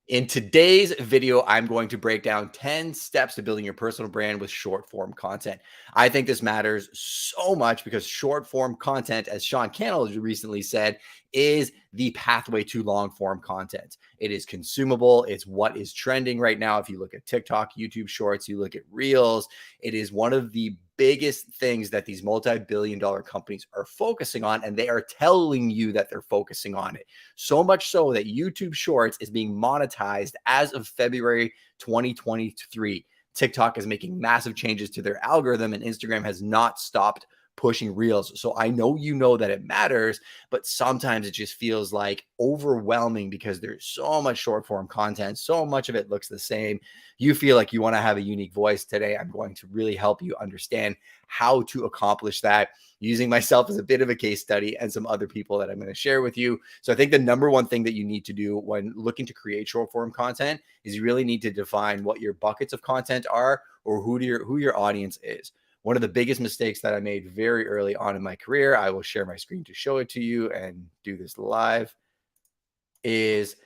In today's video, I'm going to break down 10 steps to building your personal brand with short form content. I think this matters so much because short form content, as Sean Cannell recently said, is the pathway to long form content. It is consumable. It's what is trending right now. If you look at TikTok, YouTube Shorts, you look at Reels, it is one of the biggest things that these multi-billion-dollar companies are focusing on, and they are telling you that they're focusing on it. So much so that YouTube Shorts is being monetized as of February 2023. TikTok is making massive changes to their algorithm, and Instagram has not stopped pushing Reels. So I know you know that it matters, but sometimes it just feels like overwhelming because there's so much short form content. So much of it looks the same. You feel like you want to have a unique voice. Today, I'm going to really help you understand how to accomplish that using myself as a bit of a case study and some other people that I'm going to share with you. So I think the number one thing that you need to do when looking to create short form content is you really need to define what your buckets of content are or who your audience is. One of the biggest mistakes that I made very early on in my career, I will share my screen to show it to you and do this live, is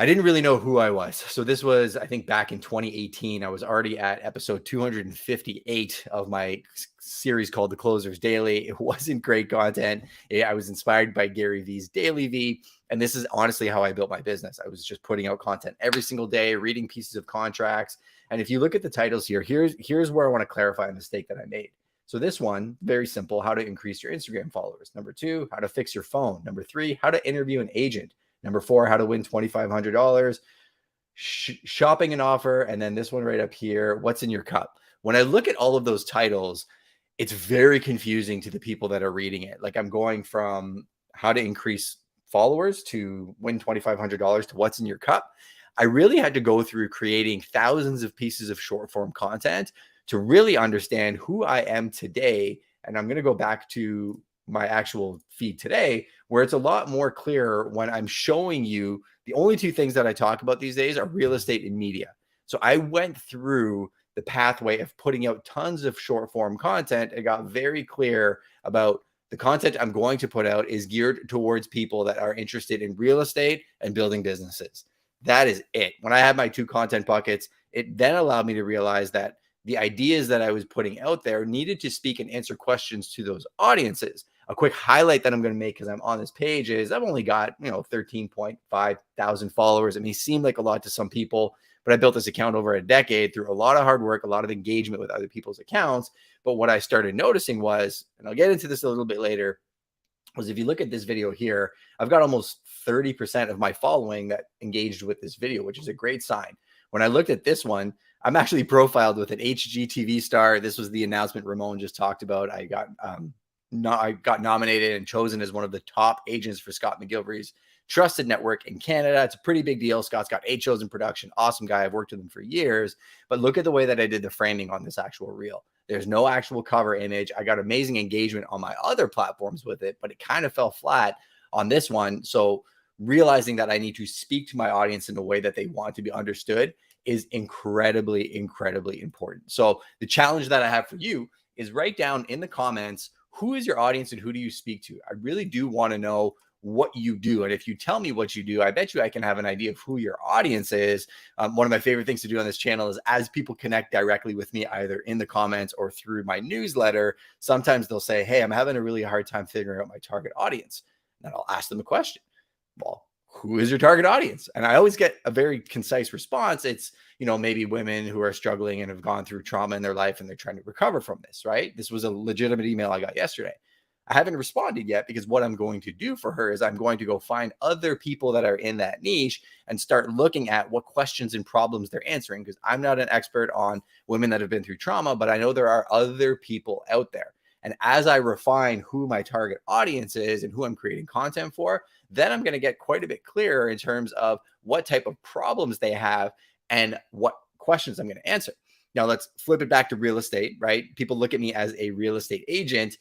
I didn't really know who I was. So this was, I think, back in 2018. I was already at episode 258 of my series called The Closers Daily. It wasn't great content. I was inspired by Gary Vee's Daily V. And this is honestly how I built my business. I was just putting out content every single day, reading pieces of contracts. And if you look at the titles here, here's where I want to clarify a mistake that I made. So this one, very simple, how to increase your Instagram followers. Number 2, how to fix your phone. Number 3, how to interview an agent. Number 4, how to win $2,500, shopping an offer. And then this one right up here, what's in your cup? When I look at all of those titles, it's very confusing to the people that are reading it. Like I'm going from how to increase followers to win $2,500 to what's in your cup. I really had to go through creating thousands of pieces of short form content to really understand who I am today. And I'm going to go back to my actual feed today, where it's a lot more clear when I'm showing you the only two things that I talk about these days are real estate and media. So I went through the pathway of putting out tons of short form content and got very clear about the content I'm going to put out is geared towards people that are interested in real estate and building businesses. That is it. When I had my 2 content buckets, it then allowed me to realize that the ideas that I was putting out there needed to speak and answer questions to those audiences. A quick highlight that I'm going to make because I'm on this page is I've only got, 13.5 thousand followers. It may seem like a lot to some people, but I built this account over a decade through a lot of hard work, a lot of engagement with other people's accounts. But what I started noticing was, and I'll get into this a little bit later, was if you look at this video here, I've got almost 30% of my following that engaged with this video, which is a great sign. When I looked at this one, I'm actually profiled with an HGTV star. This was the announcement Ramon just talked about. I got nominated and chosen as one of the top agents for Scott McGilvery's trusted network in Canada. It's a pretty big deal. Scott's got 8 shows in production. Awesome guy. I've worked with him for years. But look at the way that I did the framing on this actual reel. There's no actual cover image. I got amazing engagement on my other platforms with it, but it kind of fell flat on this one. So realizing that I need to speak to my audience in a way that they want to be understood is incredibly, incredibly important. So the challenge that I have for you is write down in the comments, who is your audience and who do you speak to? I really do want to know what you do. And if you tell me what you do, I bet you I can have an idea of who your audience is. One of my favorite things to do on this channel is as people connect directly with me, either in the comments or through my newsletter, sometimes they'll say, hey, I'm having a really hard time figuring out my target audience. And I'll ask them a question. Well, who is your target audience? And I always get a very concise response. It's, maybe women who are struggling and have gone through trauma in their life and they're trying to recover from this, right? This was a legitimate email I got yesterday. I haven't responded yet because what I'm going to do for her is I'm going to go find other people that are in that niche and start looking at what questions and problems they're answering, because I'm not an expert on women that have been through trauma, but I know there are other people out there. And as I refine who my target audience is and who I'm creating content for, then I'm going to get quite a bit clearer in terms of what type of problems they have and what questions I'm going to answer. Now, let's flip it back to real estate, right? People look at me as a real estate agent.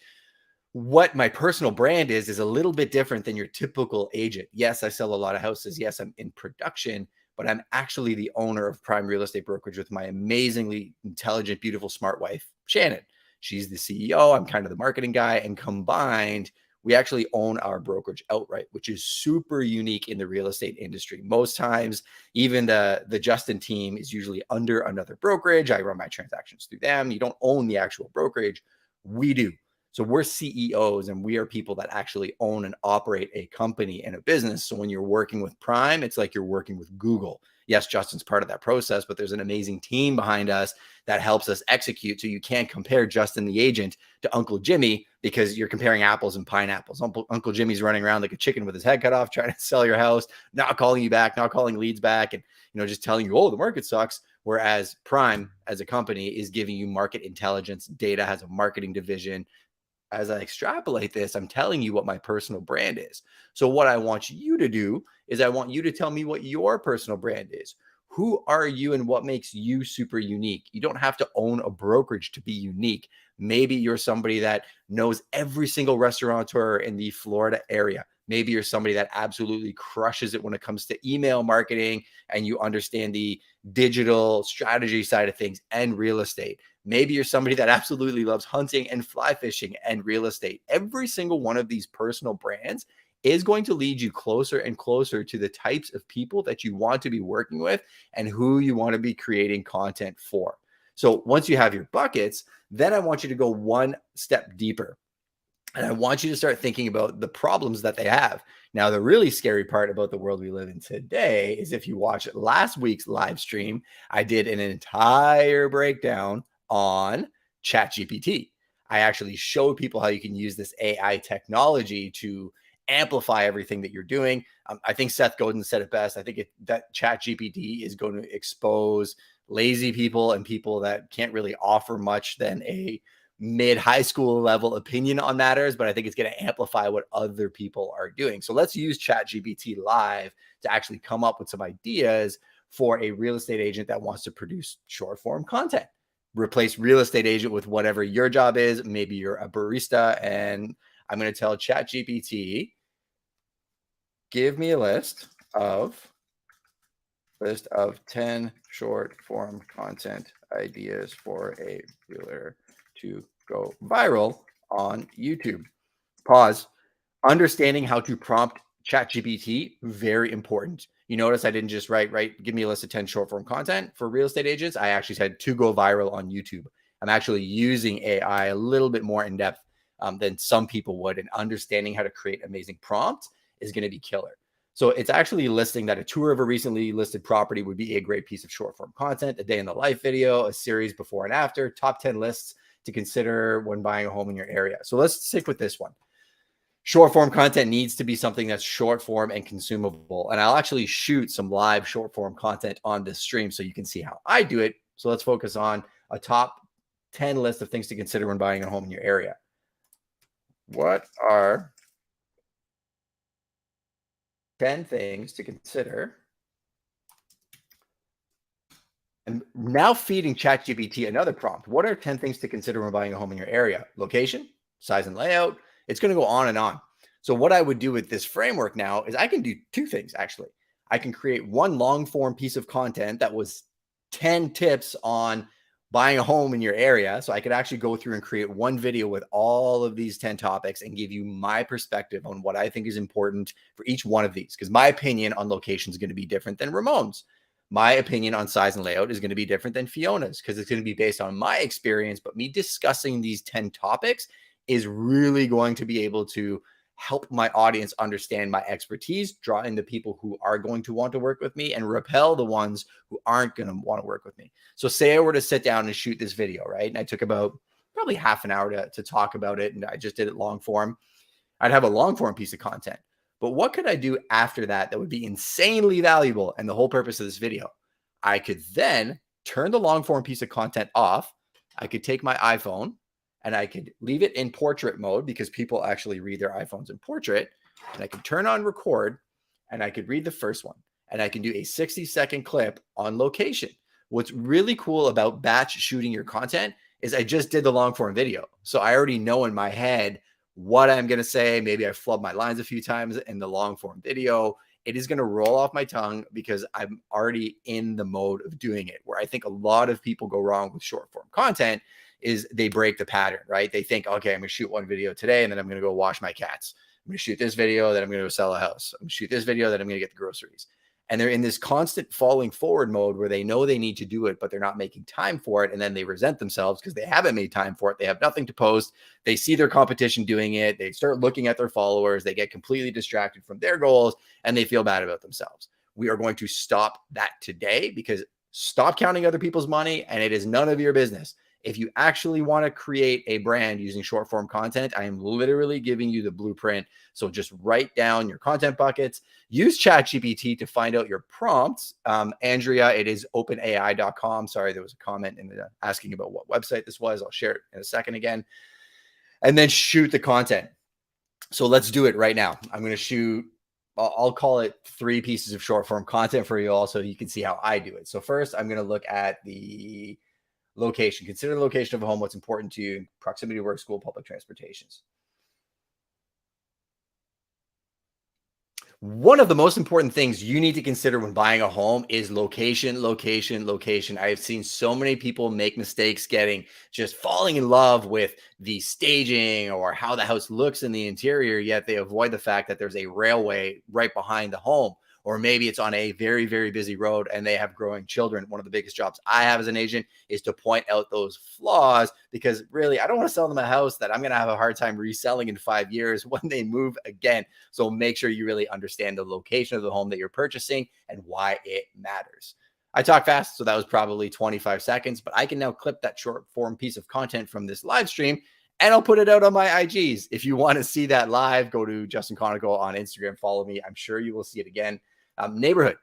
What my personal brand is a little bit different than your typical agent. Yes, I sell a lot of houses. Yes, I'm in production, but I'm actually the owner of Prime Real Estate Brokerage with my amazingly intelligent, beautiful, smart wife, Shannon. She's the CEO. I'm kind of the marketing guy. And combined, we actually own our brokerage outright, which is super unique in the real estate industry. Most times, even the Justin team is usually under another brokerage. I run my transactions through them. You don't own the actual brokerage. We do. So we're CEOs and we are people that actually own and operate a company and a business. So when you're working with Prime, it's like you're working with Google. Yes, Justin's part of that process, but there's an amazing team behind us that helps us execute. So you can't compare Justin the agent to Uncle Jimmy because you're comparing apples and pineapples. Uncle Jimmy's running around like a chicken with his head cut off, trying to sell your house, not calling you back, not calling leads back, and just telling you, oh, the market sucks. Whereas Prime as a company is giving you market intelligence, data, has a marketing division. As I extrapolate this, I'm telling you what my personal brand is. So what I want you to do is I want you to tell me what your personal brand is. Who are you and what makes you super unique? You don't have to own a brokerage to be unique. Maybe you're somebody that knows every single restaurateur in the Florida area. Maybe you're somebody that absolutely crushes it when it comes to email marketing and you understand the digital strategy side of things and real estate. Maybe you're somebody that absolutely loves hunting and fly fishing and real estate. Every single one of these personal brands is going to lead you closer and closer to the types of people that you want to be working with and who you want to be creating content for. So once you have your buckets, then I want you to go one step deeper. And I want you to start thinking about the problems that they have. Now, the really scary part about the world we live in today is if you watch last week's live stream, I did an entire breakdown on ChatGPT. I actually showed people how you can use this AI technology to amplify everything that you're doing. I think Seth Godin said it best. I think that ChatGPT is going to expose lazy people and people that can't really offer much than a mid-high school level opinion on matters, but I think it's going to amplify what other people are doing. So let's use ChatGPT live to actually come up with some ideas for a real estate agent that wants to produce short form content. Replace real estate agent with whatever your job is. Maybe you're a barista, and I'm going to tell ChatGPT, give me a list of 10 short form content ideas for a realtor to go viral on YouTube. Pause. Understanding how to prompt ChatGPT, very important. You notice I didn't just write, give me a list of 10 short form content for real estate agents. I actually said to go viral on YouTube. I'm actually using AI a little bit more in depth than some people would, and understanding how to create amazing prompts is going to be killer. So it's actually listing that a tour of a recently listed property would be a great piece of short form content, a day in the life video, a series before and after, top 10 lists to consider when buying a home in your area. So let's stick with this one. Short form content needs to be something that's short form and consumable. And I'll actually shoot some live short form content on this stream so you can see how I do it. So let's focus on a top 10 list of things to consider when buying a home in your area. What are 10 things to consider? And now feeding ChatGPT another prompt. What are 10 things to consider when buying a home in your area? Location, size and layout. It's going to go on and on. So what I would do with this framework now is I can do two things, actually. I can create one long form piece of content that was 10 tips on buying a home in your area. So I could actually go through and create one video with all of these 10 topics and give you my perspective on what I think is important for each one of these. Because my opinion on location is going to be different than Ramon's. My opinion on size and layout is going to be different than Fiona's because it's going to be based on my experience. But me discussing these 10 topics is really going to be able to help my audience understand my expertise, draw in the people who are going to want to work with me, and repel the ones who aren't going to want to work with me. So say I were to sit down and shoot this video, right? And I took about probably half an hour to talk about it, and I just did it long form. I'd have a long form piece of content. But what could I do after that would be insanely valuable? And the whole purpose of this video, I could then turn the long form piece of content off. I could take my iPhone and I could leave it in portrait mode because people actually read their iPhones in portrait. And I could turn on record and I could read the first one. And I can do a 60-second clip on location. What's really cool about batch shooting your content is I just did the long form video. So I already know in my head what I'm going to say. Maybe I flub my lines a few times in the long form video. It is going to roll off my tongue because I'm already in the mode of doing it, where I think a lot of people go wrong with short form content is they break the pattern, right? They think, okay, I'm going to shoot one video today and then I'm going to go wash my cats. I'm going to shoot this video, then I'm going to go sell a house. I'm going to shoot this video, then I'm going to get the groceries. And they're in this constant falling forward mode where they know they need to do it, but they're not making time for it. And then they resent themselves because they haven't made time for it. They have nothing to post. They see their competition doing it. They start looking at their followers. They get completely distracted from their goals and they feel bad about themselves. We are going to stop that today, because stop counting other people's money and it is none of your business. If you actually want to create a brand using short form content, I am literally giving you the blueprint. So just write down your content buckets, use ChatGPT to find out your prompts. Andrea, it is openai.com. Sorry, there was a comment in the asking about what website this was. I'll share it in a second again. And then shoot the content. So let's do it right now. I'm going to shoot, I'll call it 3 pieces of short form content for you all so you can see how I do it. So first, I'm going to look at the location. Consider the location of a home, what's important to you, proximity to work, school, public transportations. One of the most important things you need to consider when buying a home is location, location, location. I have seen so many people make mistakes just falling in love with the staging or how the house looks in the interior, yet they avoid the fact that there's a railway right behind the home. Or maybe it's on a very, very busy road and they have growing children. One of the biggest jobs I have as an agent is to point out those flaws, because really, I don't want to sell them a house that I'm going to have a hard time reselling in 5 years when they move again. So make sure you really understand the location of the home that you're purchasing and why it matters. I talk fast, so that was probably 25 seconds, but I can now clip that short form piece of content from this live stream and I'll put it out on my IGs. If you want to see that live, go to Justin Conical on Instagram, follow me. I'm sure you will see it again. Neighborhood.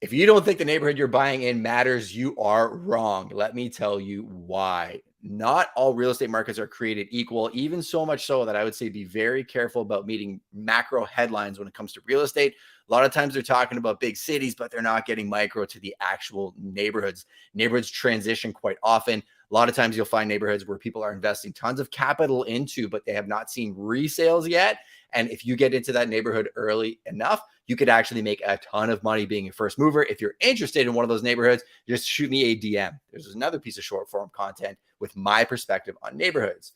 If you don't think the neighborhood you're buying in matters, you are wrong. Let me tell you why. Not all real estate markets are created equal, even so much so that I would say be very careful about meeting macro headlines when it comes to real estate. A lot of times they're talking about big cities, but they're not getting micro to the actual neighborhoods. Neighborhoods transition quite often. A lot of times you'll find neighborhoods where people are investing tons of capital into, but they have not seen resales yet. And if you get into that neighborhood early enough, you could actually make a ton of money being a first mover. If you're interested in one of those neighborhoods, just shoot me a DM. There's another piece of short form content with my perspective on neighborhoods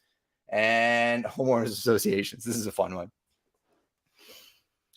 and homeowners associations. This is a fun one.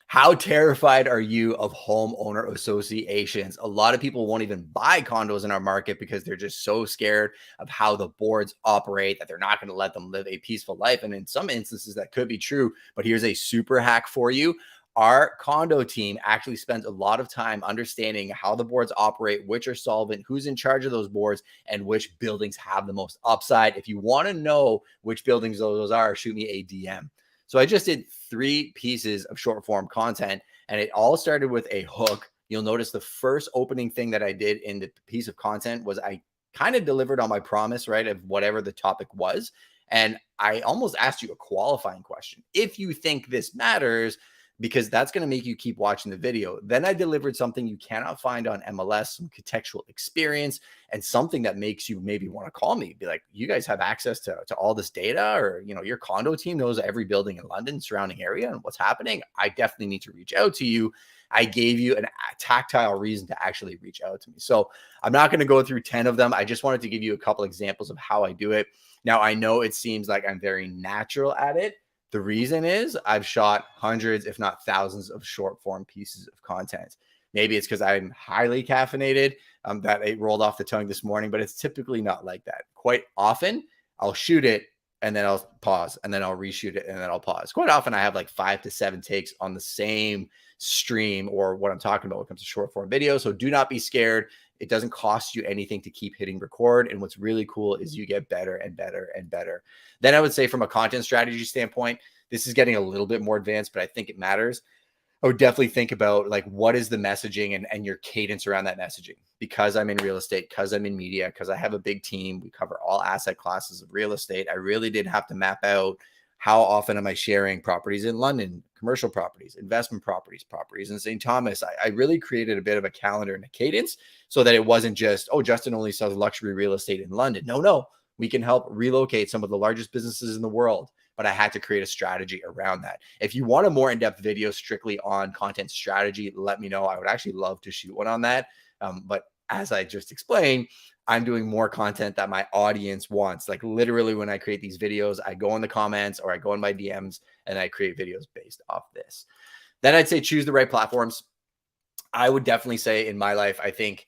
How terrified are you of homeowner associations? A lot of people won't even buy condos in our market because they're just so scared of how the boards operate that they're not going to let them live a peaceful life. And in some instances, that could be true. But here's a super hack for you. Our condo team actually spends a lot of time understanding how the boards operate, which are solvent, who's in charge of those boards, and which buildings have the most upside. If you want to know which buildings those are, shoot me a DM. So I just did 3 pieces of short form content, and it all started with a hook. You'll notice the first opening thing that I did in the piece of content was I kind of delivered on my promise, right, of whatever the topic was. And I almost asked you a qualifying question. If you think this matters, because that's going to make you keep watching the video. Then I delivered something you cannot find on MLS, some contextual experience, and something that makes you maybe want to call me, be like, you guys have access to all this data, or, your condo team knows every building in London, surrounding area, and what's happening. I definitely need to reach out to you. I gave you a tactile reason to actually reach out to me. So I'm not going to go through 10 of them. I just wanted to give you a couple examples of how I do it. Now, I know it seems like I'm very natural at it. The reason is I've shot hundreds, if not thousands, of short form pieces of content. Maybe it's because I'm highly caffeinated, that it rolled off the tongue this morning, but it's typically not like that. Quite often I'll shoot it and then I'll pause and then I'll reshoot it and then I'll pause. Quite often I have like 5 to 7 takes on the same stream or what I'm talking about when it comes to short form video. So do not be scared. It doesn't cost you anything to keep hitting record. And what's really cool is you get better and better and better. Then I would say from a content strategy standpoint, this is getting a little bit more advanced, but I think it matters. I would definitely think about like, what is the messaging and your cadence around that messaging? Because I'm in real estate, because I'm in media, because I have a big team, we cover all asset classes of real estate. I really did have to map out how often am I sharing properties in London, commercial properties, investment properties, properties in St. Thomas. I really created a bit of a calendar and a cadence so that it wasn't just, oh, Justin only sells luxury real estate in London. No, we can help relocate some of the largest businesses in the world. But I had to create a strategy around that. If you want a more in-depth video strictly on content strategy, let me know. I would actually love to shoot one on that. But as I just explained, I'm doing more content that my audience wants. Like literally when I create these videos, I go in the comments or I go in my DMs and I create videos based off this. Then I'd say choose the right platforms. I would definitely say in my life, I think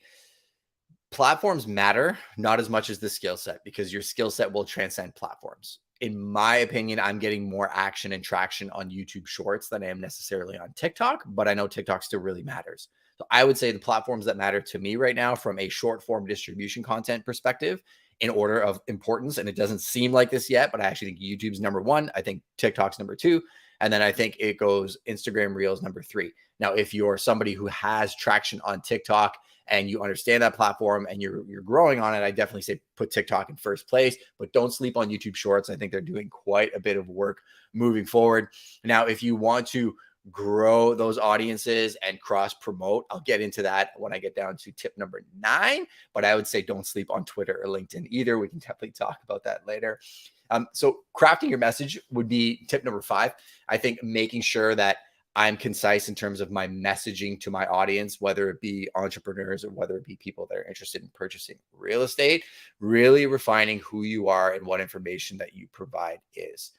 platforms matter not as much as the skill set, because your skill set will transcend platforms. In my opinion, I'm getting more action and traction on YouTube Shorts than I am necessarily on TikTok, but I know TikTok still really matters. So I would say the platforms that matter to me right now from a short form distribution content perspective in order of importance, and it doesn't seem like this yet, but I actually think YouTube's number one. I think TikTok's number two. And then I think it goes Instagram Reels number three. Now, if you're somebody who has traction on TikTok and you understand that platform and you're growing on it, I definitely say put TikTok in first place, but don't sleep on YouTube Shorts. I think they're doing quite a bit of work moving forward. Now, if you want to grow those audiences and cross promote, I'll get into that when I get down to tip number 9, but I would say don't sleep on Twitter or LinkedIn either. We can definitely talk about that later. So crafting your message would be tip number 5. I think making sure that I'm concise in terms of my messaging to my audience, whether it be entrepreneurs or whether it be people that are interested in purchasing real estate, really refining who you are and what information that you provide is.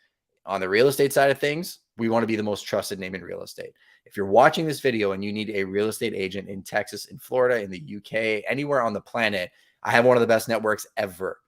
On the real estate side of things, we want to be the most trusted name in real estate. If you're watching this video and you need a real estate agent in Texas, in Florida, in the UK, anywhere on the planet, I have one of the best networks ever.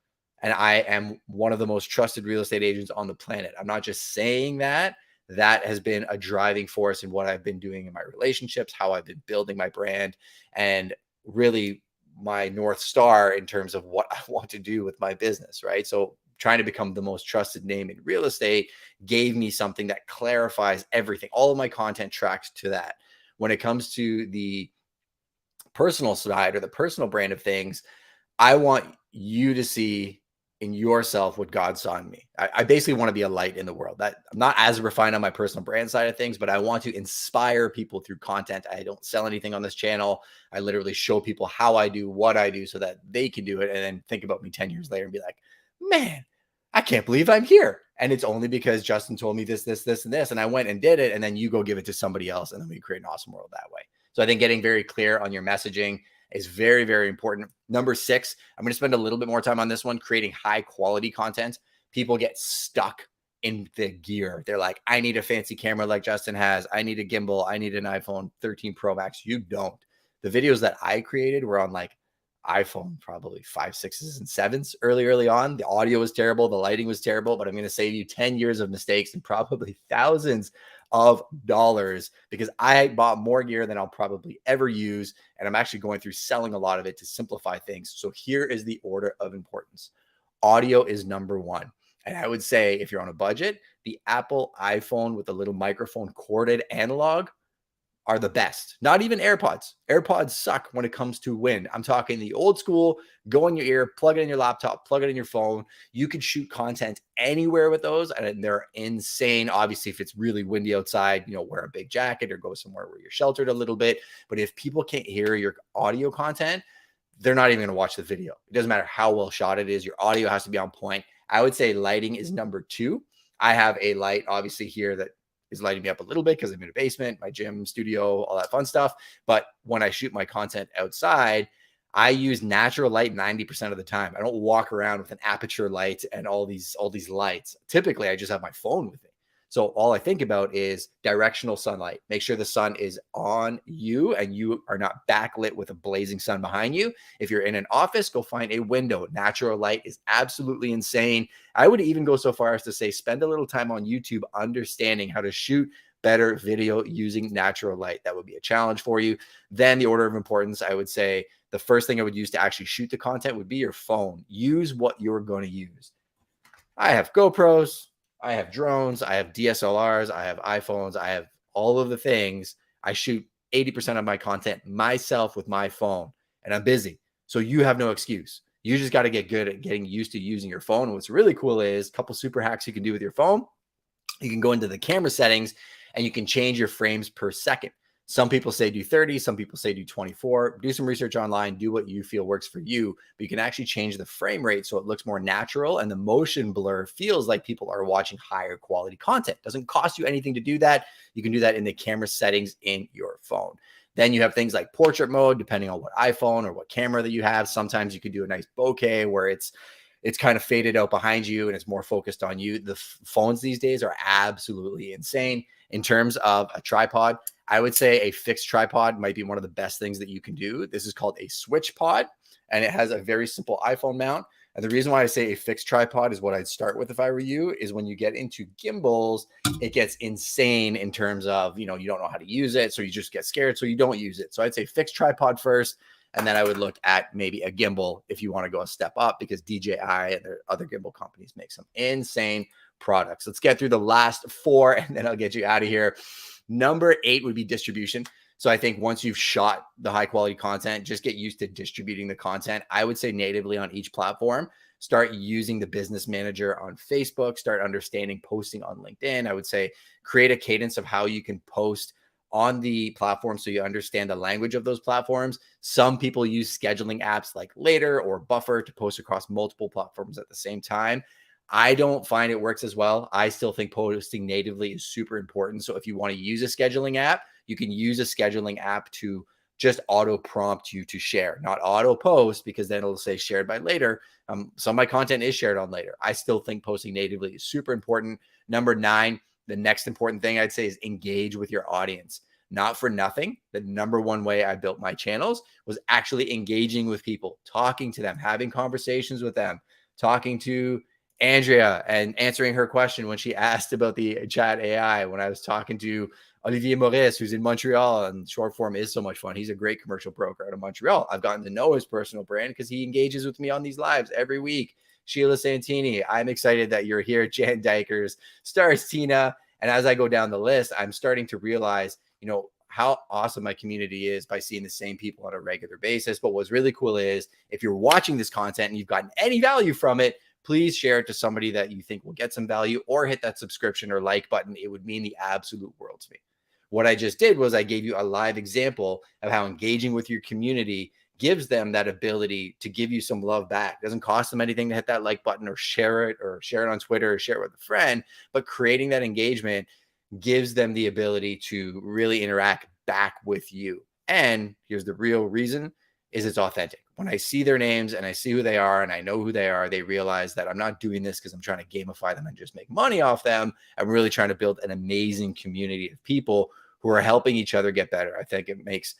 And I am one of the most trusted real estate agents on the planet. I'm not just saying that. That has been a driving force in what I've been doing in my relationships, how I've been building my brand, and really my North Star in terms of what I want to do with my business, right? So trying to become the most trusted name in real estate gave me something that clarifies everything. All of my content tracks to that. When it comes to the personal side or the personal brand of things, I want you to see in yourself what God saw in me. I basically want to be a light in the world. That I'm not as refined on my personal brand side of things, but I want to inspire people through content. I don't sell anything on this channel. I literally show people how I do what I do so that they can do it and then think about me 10 years later and be like, man, I can't believe I'm here. And it's only because Justin told me this, this, this, and this, and I went and did it. And then you go give it to somebody else. And then we create an awesome world that way. So I think getting very clear on your messaging is very, very important. Number 6, I'm going to spend a little bit more time on this one, creating high quality content. People get stuck in the gear. They're like, I need a fancy camera like Justin has. I need a gimbal. I need an iPhone 13 Pro Max. You don't. The videos that I created were on like iPhone, probably 5, 6s, and 7s early on. The audio was terrible. The lighting was terrible, but I'm going to save you 10 years of mistakes and probably thousands of dollars because I bought more gear than I'll probably ever use. And I'm actually going through selling a lot of it to simplify things. So here is the order of importance. Audio is number 1. And I would say if you're on a budget, the Apple iPhone with a little microphone corded analog are the best. Not even AirPods. AirPods suck when it comes to wind. I'm talking the old school, go in your ear, plug it in your laptop, plug it in your phone. You can shoot content anywhere with those and they're insane. Obviously, if it's really windy outside, wear a big jacket or go somewhere where you're sheltered a little bit. But if people can't hear your audio content, they're not even going to watch the video. It doesn't matter how well shot it is. Your audio has to be on point. I would say lighting is number 2. I have a light obviously here that is lighting me up a little bit because I'm in a basement, my gym, studio, all that fun stuff. But when I shoot my content outside, I use natural light 90% of the time. I don't walk around with an aperture light and all these lights. Typically, I just have my phone with me. So all I think about is directional sunlight. Make sure the sun is on you and you are not backlit with a blazing sun behind you. If you're in an office, go find a window. Natural light is absolutely insane. I would even go so far as to say, spend a little time on YouTube understanding how to shoot better video using natural light. That would be a challenge for you. Then the order of importance, I would say the first thing I would use to actually shoot the content would be your phone. Use what you're going to use. I have GoPros. I have drones, I have DSLRs, I have iPhones, I have all of the things. I shoot 80% of my content myself with my phone and I'm busy. So you have no excuse. You just got to get good at getting used to using your phone. What's really cool is a couple super hacks you can do with your phone. You can go into the camera settings and you can change your frames per second. Some people say do 30, some people say do 24. Do some research online, do what you feel works for you, but you can actually change the frame rate so it looks more natural and the motion blur feels like people are watching higher quality content. It doesn't cost you anything to do that. You can do that in the camera settings in your phone. Then you have things like portrait mode, depending on what iPhone or what camera that you have. Sometimes you could do a nice bokeh where it's kind of faded out behind you and it's more focused on you. The phones these days are absolutely insane. In terms of a tripod, I would say a fixed tripod might be one of the best things that you can do. This is called a switch pod, and it has a very simple iPhone mount. And the reason why I say a fixed tripod is what I'd start with if I were you, is when you get into gimbals, it gets insane in terms of, you don't know how to use it. So you just get scared. So you don't use it. So I'd say fixed tripod first. And then I would look at maybe a gimbal if you want to go a step up, because DJI and their other gimbal companies make some insane products. Let's get through the last 4 and then I'll get you out of here. Number 8 would be distribution. So I think once you've shot the high quality content, just get used to distributing the content. I would say natively on each platform, start using the business manager on Facebook, start understanding posting on LinkedIn. I would say create a cadence of how you can post on the platform so you understand the language of those platforms. Some people use scheduling apps like Later or Buffer to post across multiple platforms at the same time. I don't find it works as well. I still think posting natively is super important. So if you want to use a scheduling app, you can use a scheduling app to just auto prompt you to share, not auto post, because then it'll say shared by Later. Some of my content is shared on Later. I still think posting natively is super important. Number 9, the next important thing I'd say is engage with your audience. Not for nothing, the number one way I built my channels was actually engaging with people, talking to them, having conversations with them, talking to Andrea and answering her question when she asked about the chat AI, when I was talking to Olivier Maurice, who's in Montreal, and short form is so much fun. He's a great commercial broker out of Montreal. I've gotten to know his personal brand because he engages with me on these lives every week. Sheila Santini, I'm excited that you're here. Jan Dykers, Stars Tina. And as I go down the list, I'm starting to realize, how awesome my community is by seeing the same people on a regular basis. But what's really cool is if you're watching this content and you've gotten any value from it, please share it to somebody that you think will get some value, or hit that subscription or like button. It would mean the absolute world to me. What I just did was I gave you a live example of how engaging with your community gives them that ability to give you some love back. It doesn't cost them anything to hit that like button or share it on Twitter or share it with a friend, but creating that engagement gives them the ability to really interact back with you. And here's the real reason, is it's authentic. When I see their names and I see who they are and I know who they are, they realize that I'm not doing this because I'm trying to gamify them and just make money off them. I'm really trying to build an amazing community of people who are helping each other get better. I think it makes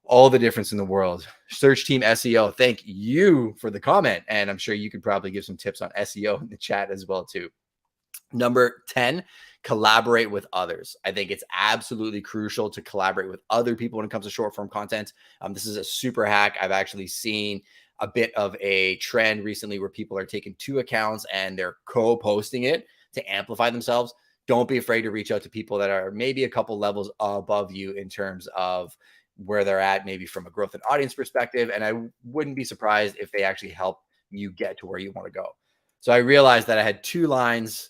all the difference in the world. Search Team SEO, thank you for the comment. And I'm sure you could probably give some tips on SEO in the chat as well too. Number 10, collaborate with others. I think it's absolutely crucial to collaborate with other people when it comes to short form content. This is a super hack. I've actually seen a bit of a trend recently where people are taking 2 accounts and they're co-posting it to amplify themselves. Don't be afraid to reach out to people that are maybe a couple levels above you in terms of where they're at, maybe from a growth and audience perspective. And I wouldn't be surprised if they actually help you get to where you want to go. So I realized that I had 2 lines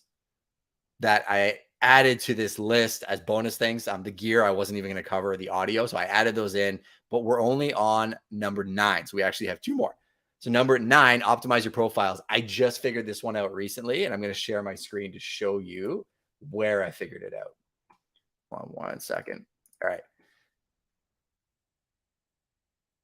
that I added to this list as bonus things. The gear, I wasn't even going to cover the audio. So I added those in, but we're only on number 9. So we actually have 2 more. So number 9, optimize your profiles. I just figured this one out recently, and I'm going to share my screen to show you where I figured it out. Hold on 1 second. All right.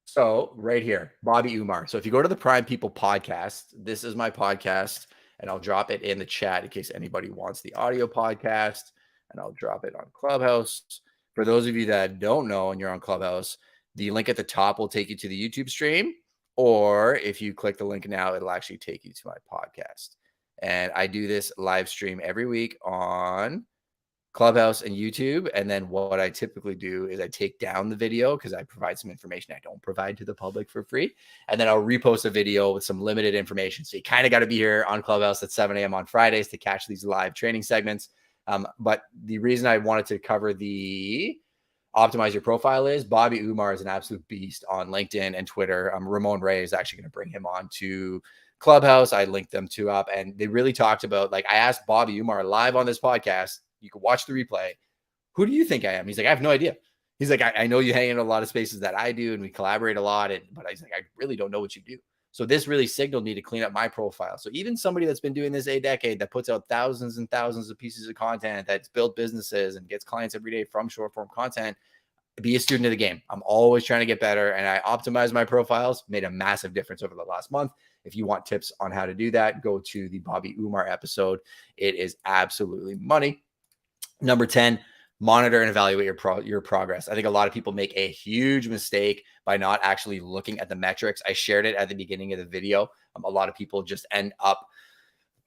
So right here, Bobby Umar. So if you go to the Prime People podcast, this is my podcast, and I'll drop it in the chat in case anybody wants the audio podcast, and I'll drop it on Clubhouse. For those of you that don't know and you're on Clubhouse, the link at the top will take you to the YouTube stream, or if you click the link now, it'll actually take you to my podcast. And I do this live stream every week on Clubhouse and YouTube. And then what I typically do is I take down the video because I provide some information I don't provide to the public for free. And then I'll repost a video with some limited information. So you kind of got to be here on Clubhouse at 7 a.m. on Fridays to catch these live training segments. But the reason I wanted to cover the optimize your profile is Bobby Umar is an absolute beast on LinkedIn and Twitter. Ramon Ray is actually going to bring him on to Clubhouse. I linked them 2 up, and they really talked about, like, I asked Bobby Umar live on this podcast. You can watch the replay. Who do you think I am? He's like, I have no idea. He's like, I know you hang in a lot of spaces that I do, and we collaborate a lot. But he's like, I really don't know what you do. So this really signaled me to clean up my profile. So even somebody that's been doing this a decade, that puts out thousands and thousands of pieces of content, that's built businesses and gets clients every day from short form content, be a student of the game. I'm always trying to get better, and I optimize my profiles. Made a massive difference over the last month. If you want tips on how to do that, go to the Bobby Umar episode. It is absolutely money. Number 10, monitor and evaluate your progress. I think a lot of people make a huge mistake by not actually looking at the metrics. I shared it at the beginning of the video. A lot of people just end up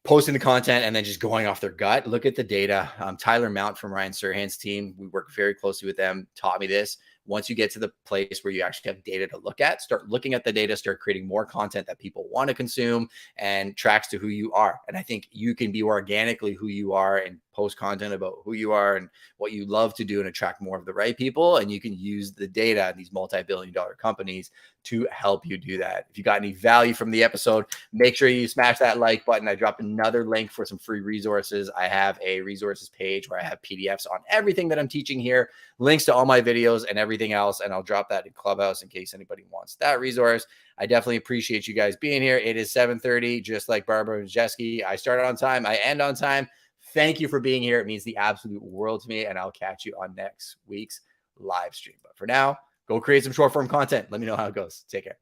posting the content and then just going off their gut. Look at the data. Tyler Mount from Ryan Serhan's team, we work very closely with them, taught me this. Once you get to the place where you actually have data to look at, start looking at the data, start creating more content that people want to consume and tracks to who you are. And I think you can be organically who you are and post content about who you are and what you love to do and attract more of the right people. And you can use the data and these multi-billion-dollar companies to help you do that. If you got any value from the episode, make sure you smash that like button. I dropped another link for some free resources. I have a resources page where I have PDFs on everything that I'm teaching here, links to all my videos and everything else. And I'll drop that in Clubhouse in case anybody wants that resource. I definitely appreciate you guys being here. It is 7:30, just like Barbara Majeski. I started on time. I end on time. Thank you for being here. It means the absolute world to me. And I'll catch you on next week's live stream. But for now, go create some short form content. Let me know how it goes. Take care.